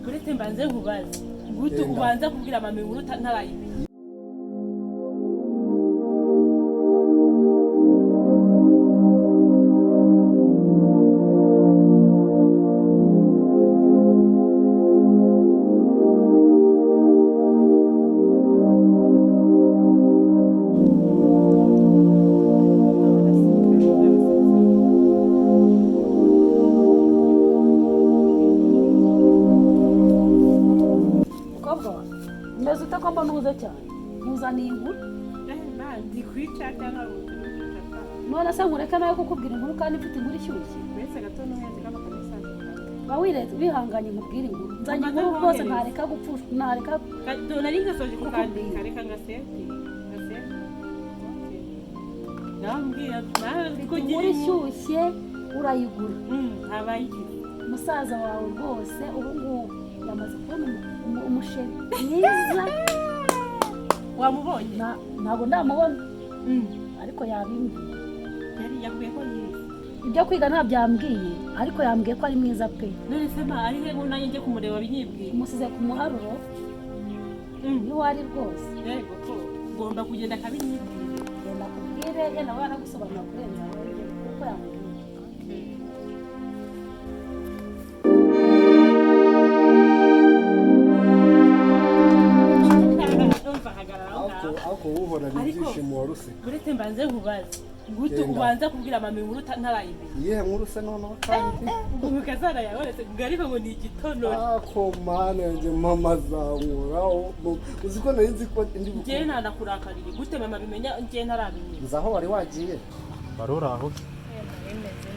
Uretse mbanze nkubaze gute ubanza kubwira mama inkuru ntarayimenye. None se nkureka nawe kukubwira inkuru kandi mfite inkuru ishyushye. Mbese gato n'uhenze k'amakomesanze. Bawireze bihanganye nkubwire inkuru. Nzanye inkuru rwose ntareka gupfusha ntareka. Nari ngasoje kukandika reka ngasenti. Nambwira inkuru ishyushye urayigura. Habaye musaza wawe rwose ubu ngubu yamaze kubona umusheri mwiza. Wamubonye? Ntabwo ndamubona. Ariko yabimbwiye. Yakuye ko yize. Ibyo kwiga ntabyambwiye ariko yambwiye ko ari mwiza pe. None se ma ari he ngo nanjye njye kumureba binyibwiye. Umusize ku muharuro. Ni wari rwose. Yego ko ngomba kugenda kabinyibwiye. Genda kubwire yenda wana gusobanura kurenza uko yambwiye. Ako uhora n'ibyishimo waruse. Uretse mbanze nkubaze gute ubanza kubwira mama inkuru ntarayimenye. Yehe nkuru se noneho kandi umukazana yaboretse ariko ngo ni igitonore. Ako mana yanjye mama zankura uziko nari nzi ko ndi buke. Nje nanakurakariye gute mama bimenya nje ntarabimenye. Nzaho wari wagiye. Baruraho.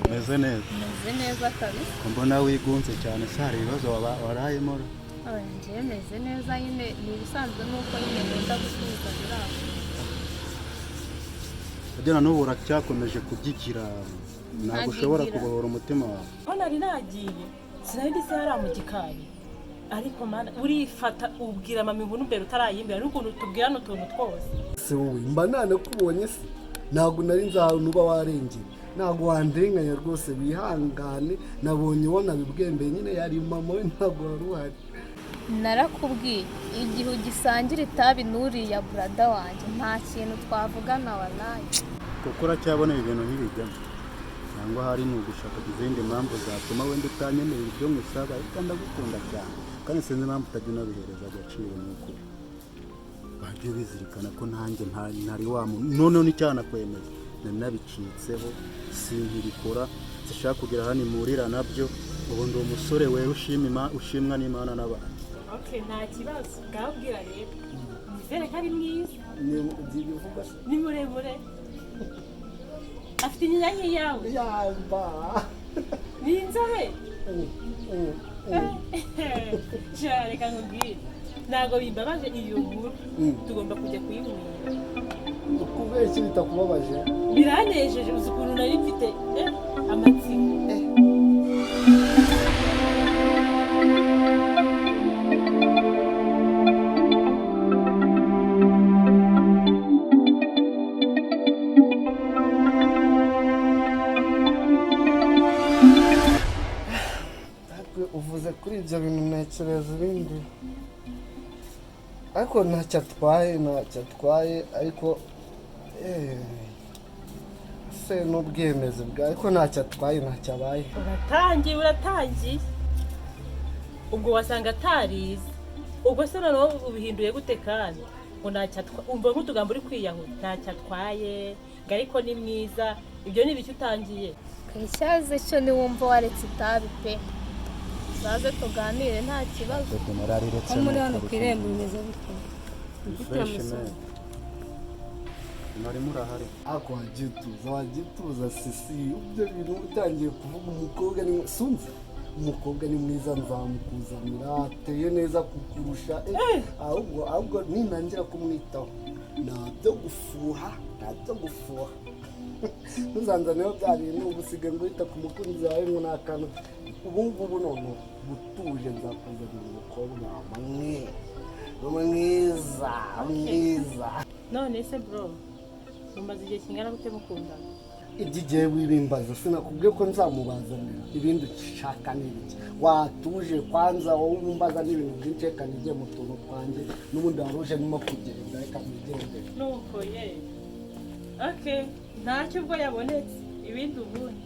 Meze neza kabisa. Mbona wigunze cyane sare ibibazo warayemo. Nje meze neza nyine ni bisanzwe nuko nyine ngenda gusubiza birabo. Ugena n'ubu uracyakomeje kubyikira ntabwo ushobora kubohora umutima wawe. Hano ari nagiye sinari se yari mu gikari ariko mana urifata ubwira mama inkuru mbere utarayimbira n'ukuntu tubwira no tuntu twose. Se wowe mba nanakubonye se ntabwo nari nzahantu uba warengeye ntabwo wandenganya rwose wihangane nabonye ubona bibwembeye nyine yari mama we ntabwo wari uhari. Narakubwiye igihe ugisangira itabi n'uriya brada wanjye nta kintu twavugana wallahi. Kuko uracyabona ibintu nk'ibijyamo cyangwa hari n'ugushaka izindi mpamvu zatuma wenda utanyemerera ibyo ngusaba ariko ndagukunda cyane kandi sinzi impamvu utajya unabihereza agaciro nuko bajye bizirikana ko nanjye ntari wa muntu none n'icyana kwemeza nabicitseho sinkibikora zishaka kugira hano imurira nabyo ubundi uwo musore wewe ushimwa n'Imana n'abantu. Okay, nta kibazo ngabwira rero nizere ko ari mwiza. Ni muremure afite inyinya nk'iyawe. Yamba ni inzobe. Reka nkubwire ntabwo bimbabaje iyo nkuru tugomba kujya kuyimwira. kubera iki bitakubabaje? Biranejeje uzi ukuntu nari mfite amatsiko. Uvuze kuri ibyo bintu ntekereza ibindi ariko ntacyo atwaye ariko se n'ubwemezi bwawe ariko ntacyo atwaye ntacyo abaye. Uratangiye ubwo wasanga atarize ubwo se noneho ubihinduye gute kandi ngo ntacyo umva nk'utugambo uri kwiyahura ntacyo atwaye ngo ariko ni mwiza ibyo ni ibiki utangiye. Icyaze cyo ni wumva waretse itabi pe zaze tuganire nta kibazo. Ko muri hano ku irembo bimeze bite? Nari murahari. Ako wagituza sisi ibyo bintu utangiye kuvuga umukobwa ni sunzi umukobwa ni mwiza nzamukuzanira ateye neza kukurusha ahubwo ninangira kumwitaho ntabyo gufuha ntuzanzaneho bya bintu ubusiga ngo wita ku mukunzi wawe ngo ni akantu ubu ngubu none butuje nzakuzanira umukobwa mwe mwiza. none se bro mumaze igihe kingana gute mukundana? Igihe wibimbaza sinakubwiye ko nzamubazanira ibindi ushaka n'ibiki. Watuje kwanza wowe umbaza n'ibintu byinshi kandi igiye mu tuntu twanjye n'ubundi waruje nimo kugenda reka mugende. Nuko ye okay ntacyo ubwo yabonetse ibindi ubundi.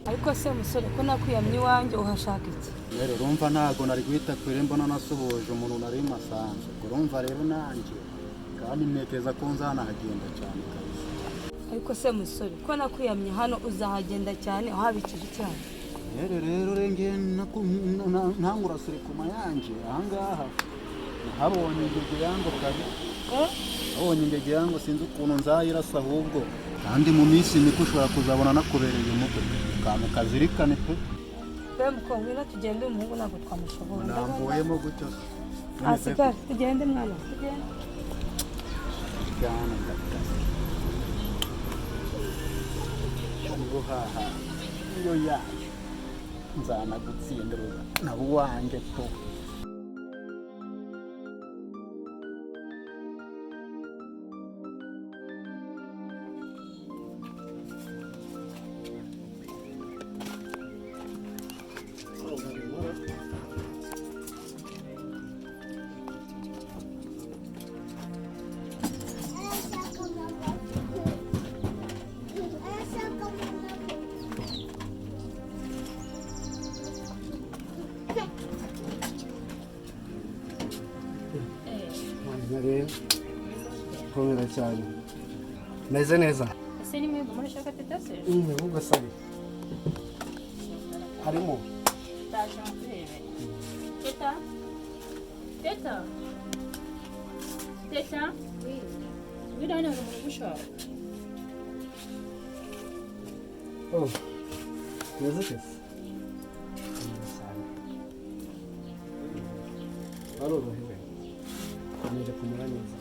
ariko se musore ko nakwiyamye iwanjye uhashaka iki? rero urumva ntago nari guhita ku irembo nasuhuje umuntu nari masanze. urumva rero nanjye kandi ntekereza ko nzanahagenda cyane kabisa. ariko se musore ko nakwiyamye hano uzahagenda cyane uhabikije cyane? rero renge ntangurasire ku mayanje ahangaha nahabonye ingege yango kabi. Abonye ingege yango sinzi ukuntu nzayirasa ahubwo kandi mu minsi mike ushobora kuzabona nakubereye umutwe kantu kazirikane pe. Mukongwina tugende umuhungu ntabwo twamushobora. Namboyemo gutyo. Asigara tugende mwana tugende. Cyane ndakasa. Ngo haha iyo ya nzana gutsindira nabo wanjye to. Komera cyane. Meze neza. Ese ni mwebwe murashaka teta se? Ahubwo sari. Harimo. Ndaje murebe. Teta? Teta? Teta? Oui. Wirana mu gushaka. Oh. Meze neza. Barorohewe. Komera kumera neza.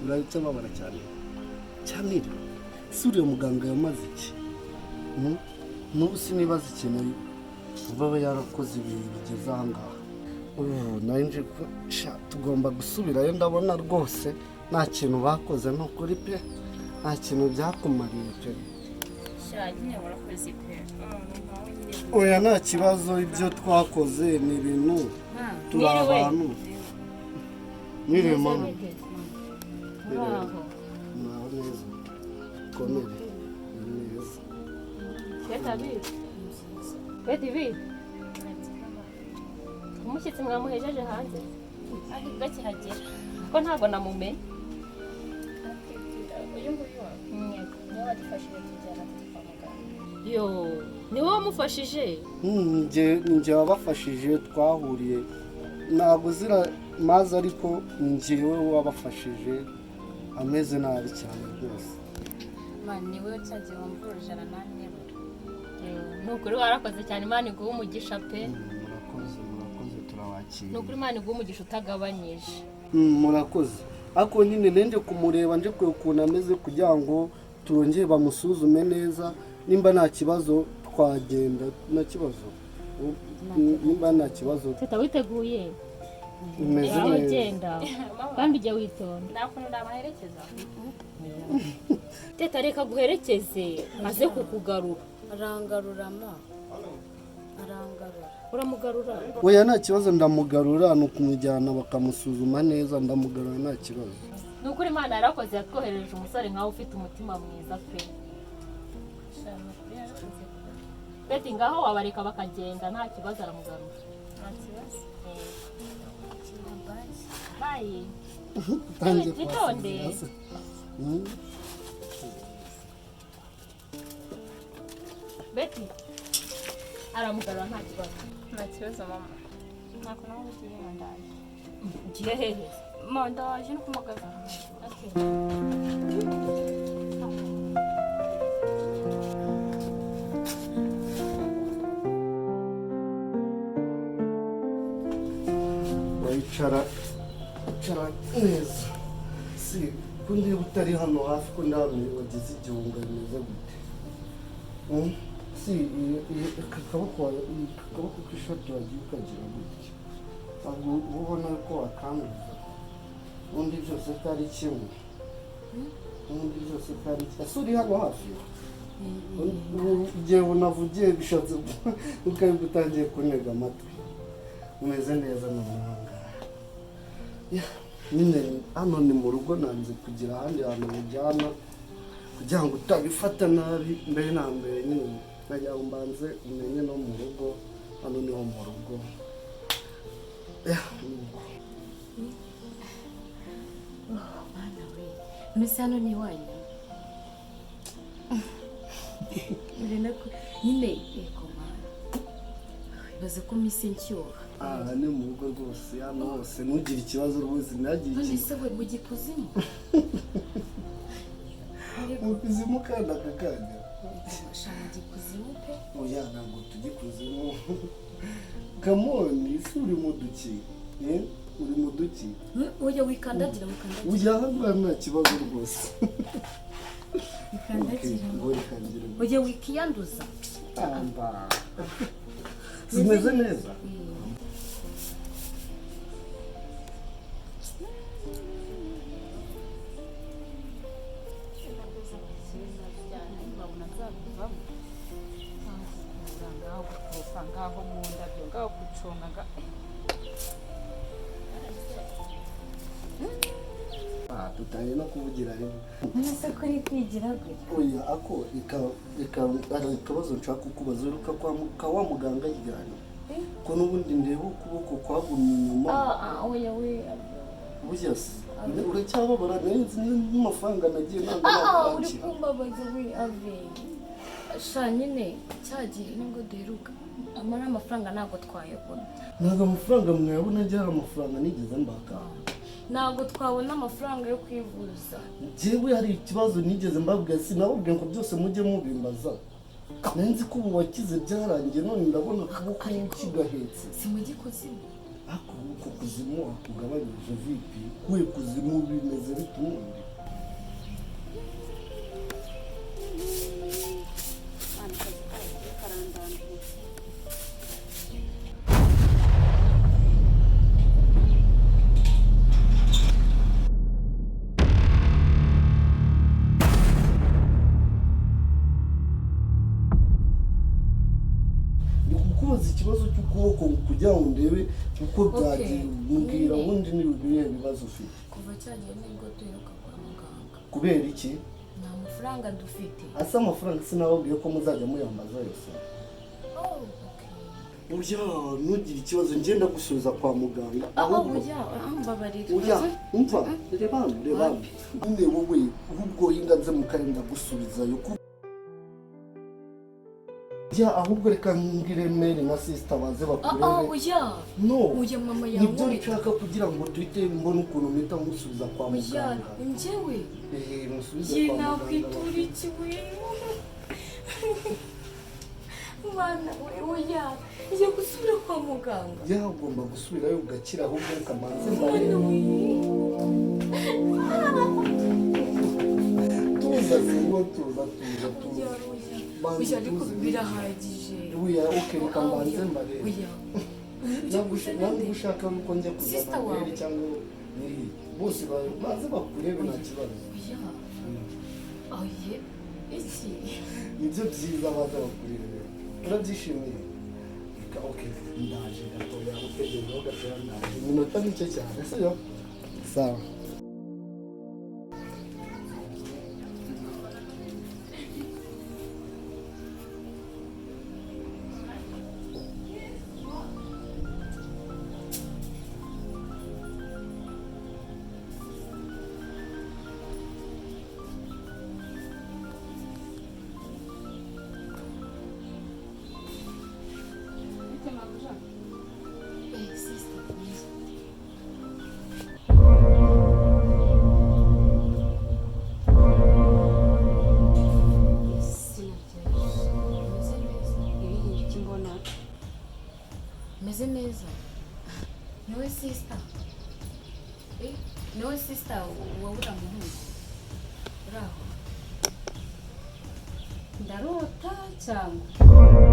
Urahita babara cyane cyane suriye muganga yamaze iki n'ubu sinibaza ikintu baba yarakoze ibintu bigeze ahangaha. Nanjye tugomba gusubirayo ndabona rwose nta kintu bakoze ni ukuri pe nta kintu byakumariye pe. Oya nta kibazo ibyo twakoze ni ibintu turi abantu. Mwiriwe mama. Mwaho neza. Komere neza. Beti bi. Umushyitsi mwamuhejeje hanze. Ari gakihagera. Ko ntabwo namumenye. Uyu nguyu niwe wadufashije kujyana kwa muganga. Yo, ni wowe wamufashije? Njye wabafashije twahuriye. Ntabwo zira maze ariko njyewe wabafashije ameze nabi cyane rwose. Mani niwe cyagiye wamvurije arananeba. Nukuri warakoze cyane Imana iguha umugisha pe. Murakoze turabakira. Nukuri Imana iguha umugisha utagabanyije. Murakoze. Ako nyine nende kumureba nje kwe ukuntu ameze kugira ngo turongeye bamusuzume neza nimba nta kibazo twagenda nta kibazo. Nimba nta kibazo. Teta witeguye? Umeze neza. Ugenda kandi ujya witonda. Nakuntu ndamaherekeza. Teta reka guherekeze aze kukugarura. Arangarurama. Arangarura. Uramugarura? Oya nta kibazo ndamugarura no kumujyana bakamusuzuma neza ndamugarura nta kibazo. Nukuri Imana yarakoze yatwohereje umusore nkawe ufite umutima mwiza pe. Beti ngaho wabareka bakagenda nta kibazo aramugarura. Nta kibazo. Bye. Itonde. Beti aramugarura nta kibazo. Nta kibazo mama. Ntako nawe ugiye mandaje. Ugiye hehe? Mandaje no kumugara. Wicara neza. Si kundi utari hano hafi ko ndabona wagize igihunga neza gute. si akaboko k'ishati wagiye ukagira gutya ntabwo ubona ko wakanduza ubundi byose ko ari kimwe ubundi byose ko ari kimwe ese uri hano hafi igihe unavugiye bishatse ukaba utangiye kuntega amatwi umeze neza ni umuhanga nyine hano ni mu rugo nanze kugira ahandi hantu mujyana kugira ngo utabifata nabi mbere na mbere nyine nagira ngo mbanze umenye no mu rugo hano niho mu rugo Mana we mbese hano ni iwanyu nyine yego mana ibaze ko mise nshyuha aha ni mu rugo rwose hano hose ntugire ikibazo rwose ntagire none ikibazo se we mu gikuzimu mu kuzimu kandi aka kanya shaka gikuzimu pe oya ntabwo tujye kuzimu kamoni isi uri mu duki uri mu duki oya wikandagira ujya ahangaha nta kibazo rwose wikandagira oya wikiyanduza zimeze neza ngaho mu ndabyo ngaho guconga tutangiye no kuvugira rimwe mbese ko uri kwigira gutya oya ako hari akabazo nshaka kukubaza uheruka kwa wa muganga ryari ko n'ubundi ndeba ukuboko kwagumye inyuma oya we burya se uracyababara neza n'amafaranga nagiye ntabwo uri nakakira kumbabaza we ave sha nyine cyagiye nibwo duheruka amara amafaranga ntabwo twayabona ntabwo amafaranga mwayabona njye hari amafaranga nigeze mbaka ntabwo twabona amafaranga yo kwivuza njyewe hari ikibazo nigeze mbabwira sinababwiye ngo byose mujye mubimbaza nzi ko ubu wakize byarangiye none ndabona ukuboko kigahetse si mu gikuzimu ako uko kuzimu wakugabanyije vipi kuye kuzimu bimeze bitumundi ikibazo cy'ukuboko kugira ngo ndebe uko byagiye mbwira ubundi n'ibihe bibazo ufite kuva cyagiye nibwo duheruka kwa muganga kubera iki nta mafaranga dufite asa amafaranga sinababwiye ko muzajya muyambaza yose burya ntugire ikibazo ngenda gusubiza kwa muganga burya mbabarira burya umva reba nyine wowe ahubwo inganze mukarinda gusubizayo ahubwo reka mbwire meri na sisita baze bakurebe no uya mama nibyo nshaka kugira ngo duhite mbone ukuntu mpita musubiza kwa muganga njyewe musubize kwa muganga nakwitura iki we mwana we oya njye gusubira kwa muganga ugomba gusubirayo ugakira ahubwo reka mbanze mbarebe tuza oya ariko birahagije oya reka mbanze mbarebe ntabwo ushaka ko njya kuzana meri cyangwa bose baze bakurebe nta kibazo oya iki nibyo byiza baze bakurebe urabyishimiye ndaje gatoya utegerejeho gatoya ndaje iminota mike cyane siyo sawa meze neza niwe sisita niwe sisita wowe uramuhungu uraho ndarota cyangwa